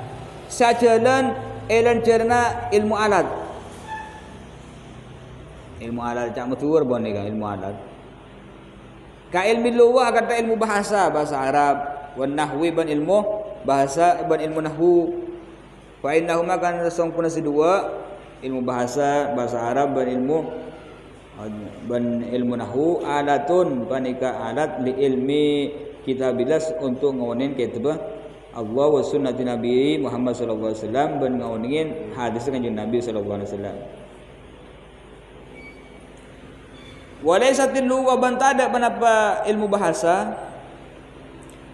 Sajalan elan cerna ilmu alat. Ilmu alat cak mutur bon ni kan ilmu alat. Ka ilmu lughah kata ilmu bahasa Arab, wan nahwi ban ilmu bahasa ban ilmu nahwu. Fa innahuma kan sangpuna sedua ilmu bahasa Arab dan ilmu nahwu alatun panika alat li ilmi kitabillah untuk ngawonin kitab Allah wa sunnati Nabi Muhammad sallallahu alaihi wasallam dan ngawonin hadis kanjeng Nabi sallallahu alaihi wasallam. Walaisatil lugha bantada panapa ilmu bahasa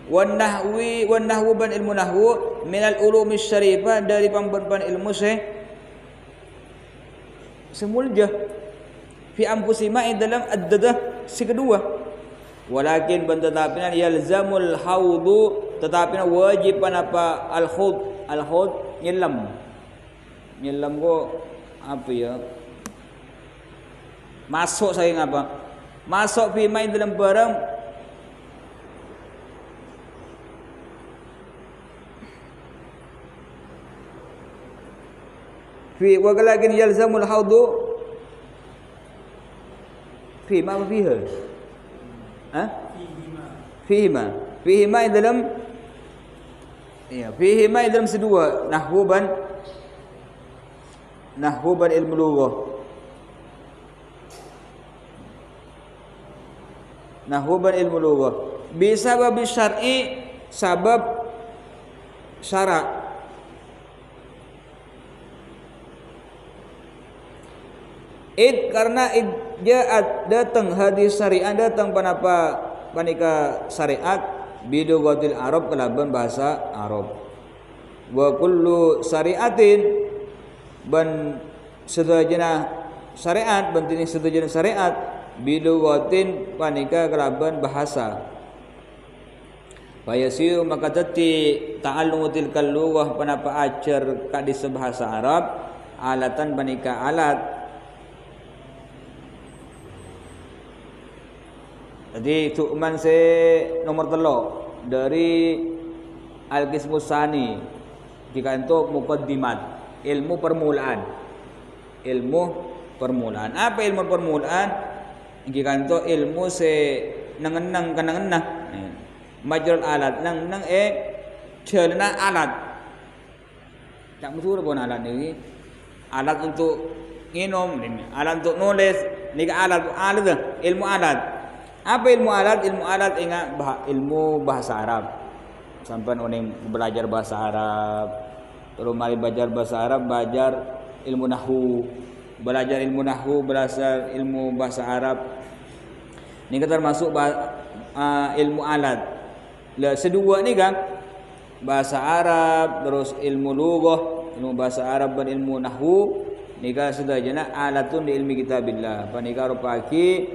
wan nahwu ban ilmu nahwu minal ulumis syarifah dari pamban ilmu semulja fi anfusima dalam ad-dadah si kedua. Walakin tetapi yalzamul haudu tetapi wajib apa al-khud nyelam go apa ya masuk saya ngapa masuk fi main dalam barang fi walakin yalzamul haudu fi ma fiha fihi ma dalam ya fihi ma dalam sedua nahwu ban ilmu lughah bisa babi syar'i sabab syarak. Karena jaat datang hadis syariat datang panapa panika syariat bilugatil Arab kelaban bahasa Arab. Wa kullu syariatin ban sedajana syariat bentini sedajana syariat bilugatin panika kelaban bahasa. Fayasiu maka tati ta'allumu tilkal lughah panapa ajar kadis bahasa Arab alatan panika alat Jadi Tu'man se nomor telok dari Al-Qismus Tsani jika untuk muqaddimat, ilmu permulaan. Ilmu permulaan. Apa ilmu permulaan? Jika untuk ilmu se nangenang kanangenah. Majrul alat nang celana alat. Tak mesur pun alat ni. Alat untuk minum, alat untuk nulis, ni alat ilmu alat. Apa ilmu alat? Ilmu alat ingat ilmu bahasa Arab. Sampai orang belajar bahasa Arab, terus mari belajar bahasa Arab, belajar ilmu nahwu, belajar ilmu nahwu, belajar ilmu bahasa Arab. Ini termasuk ilmu alat. Lah sedua ni kan bahasa Arab, terus ilmu lughah, ilmu bahasa Arab dan ilmu nahwu. Nika sedajana alatun di ilmi kitabillah. Panika rupaki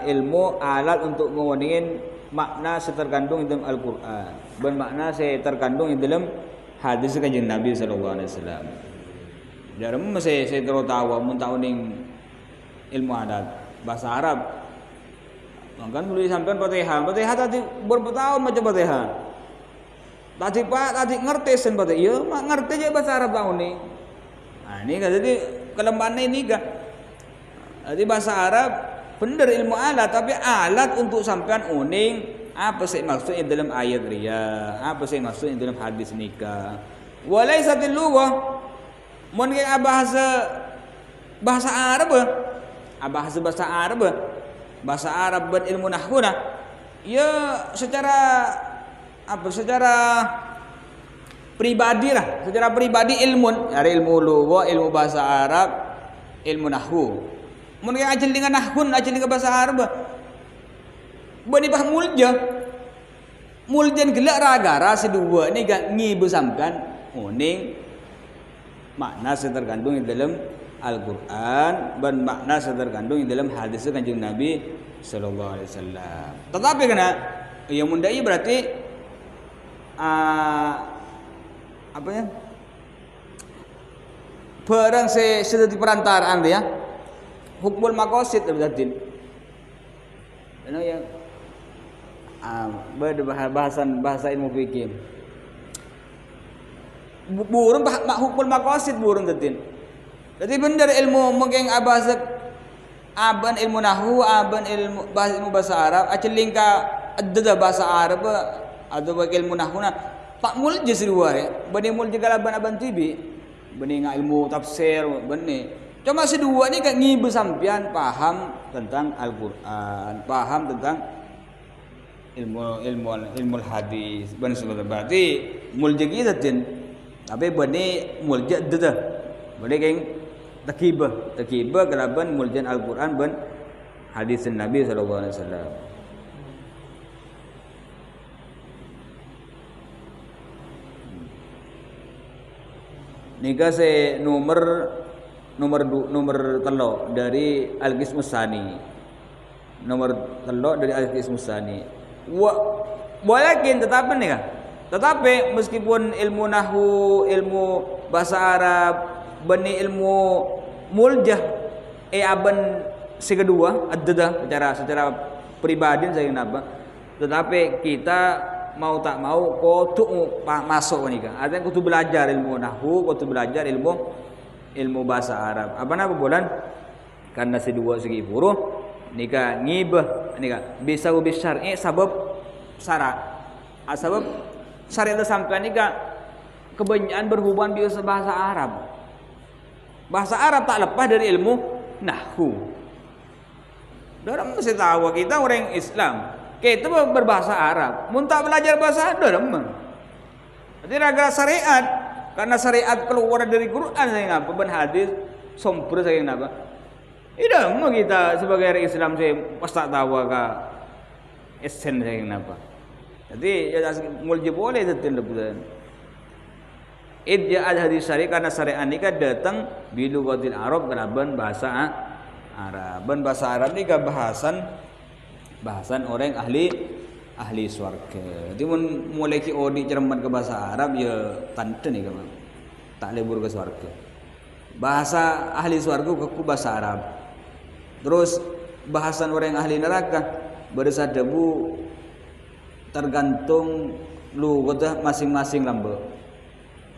ilmu alat untuk ngawinin makna terkandung dalam Al-Qur'an. Dan makna terkandung dalam hadis kanjeng Nabi sallallahu alaihi wasallam. Jarum saya terus tahu mun tahu ning ilmu adat bahasa Arab. Kan boleh sampean Fatihah. Fatihah tadi berapa tahun macam Fatihah. Tadi Pak, tadi ngerti sen Fatihah. Ya, mak ngerti aja bahasa Arab tahun ni. Nah, ini kan jadi kelemahan ini kan. Jadi bahasa Arab benar ilmu alat, tapi alat untuk sampean uning apa sih maksudnya dalam ayat ria, apa sih maksudnya dalam hadis nikah. Walaisatil lughah. Mun ke bahasa Arab, bahasa Arab. Bahasa Arab dan ilmu nahwu nah. Ya secara pribadi lah, secara pribadi ilmu, ada ilmu lughah, ilmu bahasa Arab, ilmu nahwu. Mun ke ajal dengan nahwu, ajal dengan bahasa Arab. Bani bah muljan gelak ragara sedua ni gak ngibu sampean uning makna terkandung dalam Al-Quran dan makna terkandung dalam hadis kanjeng Nabi sallallahu alaihi wasallam. Tetapi kena yang mundai berarti apa ya? Barang sudah di perantaraan dia. Hukmul maqasid berarti. Yang bahasa ilmu fikih. Burung hukmul maqasid burung tetin. Jadi benar ilmu mungkin bahasa aban ilmu nahwu, aban ilmu bahasa Arab, aceling ka ada bahasa Arab atau bagi ilmu nahwu na tak mul je sedua ya. Bani mul juga aban tibi. Bani ngak ilmu tafsir bani. Cuma sedua ni kan ngibu sampian paham tentang Al-Qur'an, paham tentang ilmu hadis. Bani sebab berarti mul je gitu tin. Tapi bani mul je dah. Bani keng takibah kelaban muljan Al-Quran dan hadis Nabi sallallahu alaihi wasallam. Nika se nomor telo dari Al-Qismus Tsani. Nomor telo dari Al-Qismus Tsani. Walakin tetapi meskipun ilmu nahwu, ilmu bahasa Arab, bani ilmu muljah aban si kedua ada secara pribadi saya kenapa, tetapi kita mau tak mau kudu masuk ni kan. Artinya kudu belajar ilmu nahwu, kudu belajar ilmu bahasa Arab. Apa nama bulan? Karena si dua segi buruh nika ngibah nika bisa syar'i sabab syarat. Sebab syariat itu sampai nika kebanyakan berhubungan dengan bahasa Arab. Bahasa Arab tak lepas dari ilmu nahwu. Dalam mesti tahu kita orang Islam, kita berbahasa Arab. Mun tak belajar bahasa Arab, jadi raga syariat, karena syariat keluar dari Quran saya ngapa, ben hadis, sumber saya ngapa. Tidak mau kita sebagai orang Islam saya pasti tahu ka esen saya ngapa. Jadi ya mulai boleh tetap. Idja al-hadis syari karena syariat ini kan datang bilughatil Arab kelaban bahasa Arab. Dan bahasa Arab ini kan bahasan orang ahli swarga. Jadi mulai ki odi cermat ke bahasa Arab ya tante nih kan. Tak lebur ke swarga. Bahasa ahli swarga ke bahasa Arab. Terus bahasan orang ahli neraka bersadabu tergantung lu kata masing-masing lambe.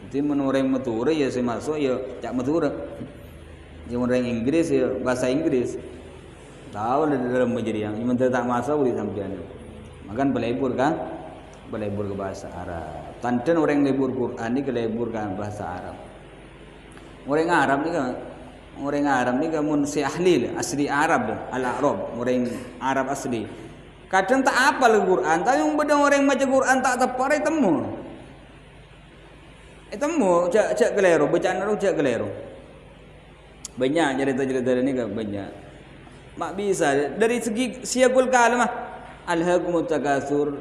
Jadi menureng meture ya saya masuk ya cak meture. Yang menureng Inggris ya bahasa Inggris. Tahu dalam menjadi yang menteri tak masuk boleh sampean. Makan belebur kan? Belebur ke bahasa Arab. Tanten orang lebur Quran ni ke lebur kan bahasa Arab. Orang Arab ni kan mun si ahli asli Arab al-Arab, orang Arab asli. Kadang tak hafal Quran, tapi yang beda orang baca Quran tak tepat temu. Temu cak keliru, bacaan orang cak keliru. Banyak cerita-cerita ni kan banyak. Mak bisa dari segi siagul kalimah alhaqumut takasur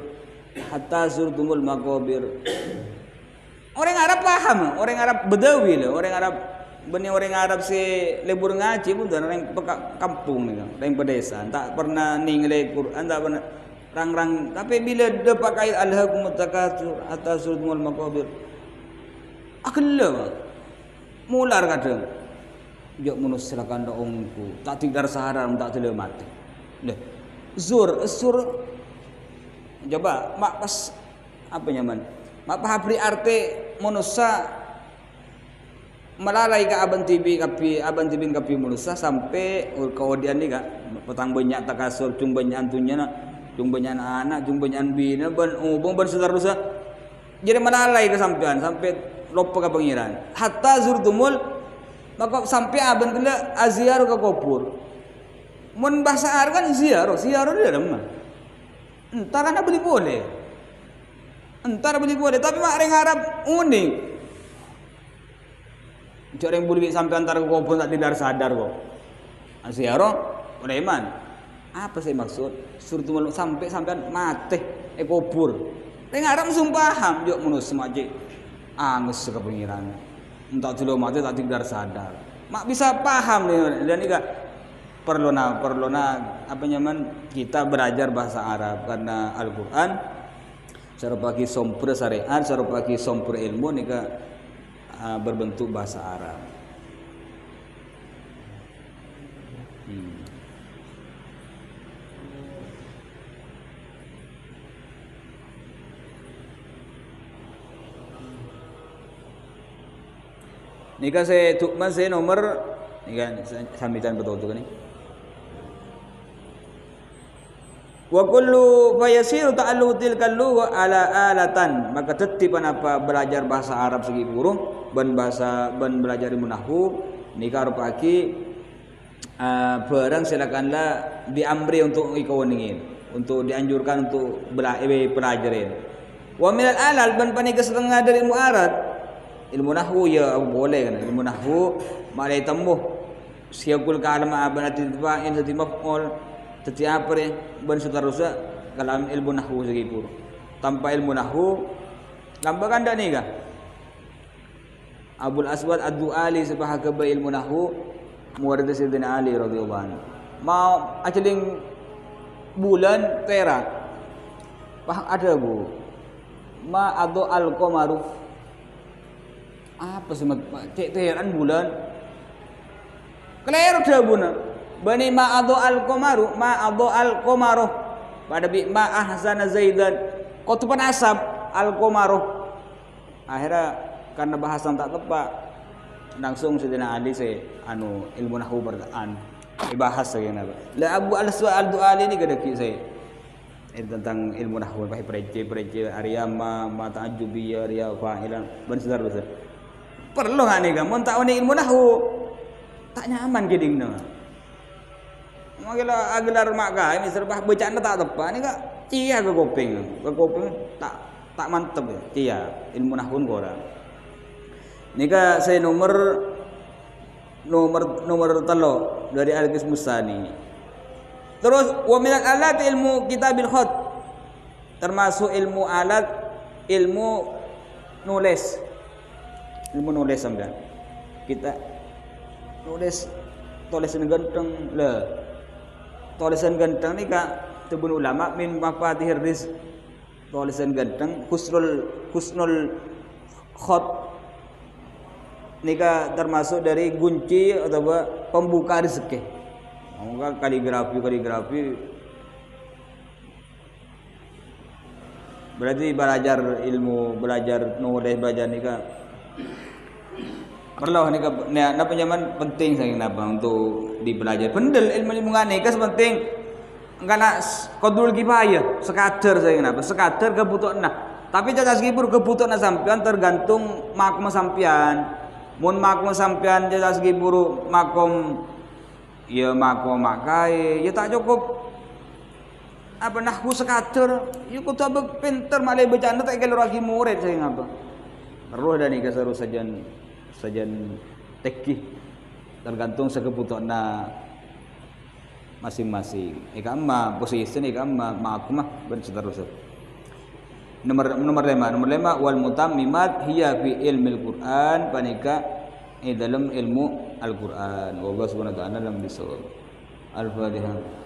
hatta zurtumul maqabir. Orang Arab paham, orang Arab Bedawi lah, orang Arab benih orang Arab si lebur ngaji pun orang kampung ni kan, orang pedesaan tak pernah ningle Quran, tak pernah rang-rang. Tapi bila dia pakai alhaqumut takasur hatta zurtumul maqabir, akal mular kadang. Jok menusrakan doongku, tak tidar saharan tak tele mati. Leh, zur. Coba mak pas apa nyaman? Mak pahapri arti manusia melalai ke aban tibi kapi manusia sampai kemudian ni kak petang banyak takasur, cung banyak antunya nak, cung banyak anak, cung banyak bina, ban saudara-saudara. Jadi melalai ke sampean sampai lupa ke pengiran. Hatta zurtumul maka sampai aban kena aziar ke kubur. Mun bahasa Arab kan ziar dia dah mah. Entar ana beli boleh. Tapi mak orang Arab unik. Cak orang boleh sampai antar ke kubur tak tidak sadar kok. Ziar udah iman. Apa sih maksud? Suruh sampai mati kubur. Orang Arab sumpah paham jok menus semacam angus ke pengiran. Entah dulu mati tak tidak sadar. Mak bisa paham nih dan juga perlu apa nyaman kita belajar bahasa Arab karena Al-Qur'an cara bagi sumber syariat, cara bagi sumber ilmu nih berbentuk bahasa Arab. Nika saya tukman saya nomor nika sambitan betul tu kan ni. Wa kullu fayasiru ta'allu tilkal lugha ala alatan, maka tetipan apa belajar bahasa Arab segi guru ban belajar ilmu nahwu nika rupaki barang silakanlah diamri untuk ikawangin, untuk dianjurkan untuk belajarin. Wa minal alal ban panika setengah dari ilmu Arab. Ilmu nahwu ya boleh kan, ilmu nahwu malai tambuh siagul kalamah abanati tiba'in sati maf'ul sati apa ni ban seterusnya kalam ilmu nahwu segi pur. Tanpa ilmu nahwu lambakan dak ni kah? Abul Aswad Ad-Du'ali sebahagia ilmu nahwu murid Sayyidina Ali radhiyallahu anhu. Mau aceling bulan perak. Ada bu. Ma adu al-qamaru. Apa sih teran bulan keliru dah buna bani ma'adhu al-qamaru pada bi ma'ahzana zaidan kutuban asab al-qamaru. Akhirnya karena bahasan tak tepat langsung Sayyidina Ali saya ilmu nahwu bertaan dibahas saya napa la Abu Al-Du'ali ni kedaki saya tentang ilmu nahwu pakai perece ariyama mata ajubiyya riya fa'ilan ban saudara. Perlu nggak nih kamu tak ini ilmu nahwu tak nyaman gedingna. Makanya agelar mak kah ini serba bacaan tak tepat ni kak cia ke koping tak mantep ya cia ilmu nahwu korang. Ni kak saya nomor telo dari Al-Qis Musani. Terus wa minal alat ilmu kitabil khat, termasuk ilmu alat ilmu nulis. Ilmu nulis sampean. Kita nulis tulisan ganteng lah. Tulisan ganteng ni kak tebun ulama min mafatihir rizq. Tulisan ganteng husnul khat ni kak termasuk dari kunci atau pembuka rezeki. Maka kaligrafi Berarti belajar ilmu, belajar nulis, belajar nikah. Perlu nikah, napa zaman penting saya napa untuk dipelajari. Pendel ilmu nikah penting. Karena qadrul kifayah, sekadar saya napa, sekadar kebutuhan. Nah, tapi jasa sekipun kebutuhan sampean tergantung makom sampean. Mun makom sampean jasa sekipun makom ya makom makai, ya tak cukup apa nahwu sekadar ya kudu pinter malah bacaan tak kalau lagi murid saya ngapa roh dan nikah seru sajan tekih tergantung sekebutuhan masing-masing ikam mah posisi ikam mah aku mah ben seterusnya nomor 5 wal mutammimat hiya fi ilmil Quran panika dalam ilmu Al-Quran wallahu subhanahu wa ta'ala lam bisawab al-Fatihah.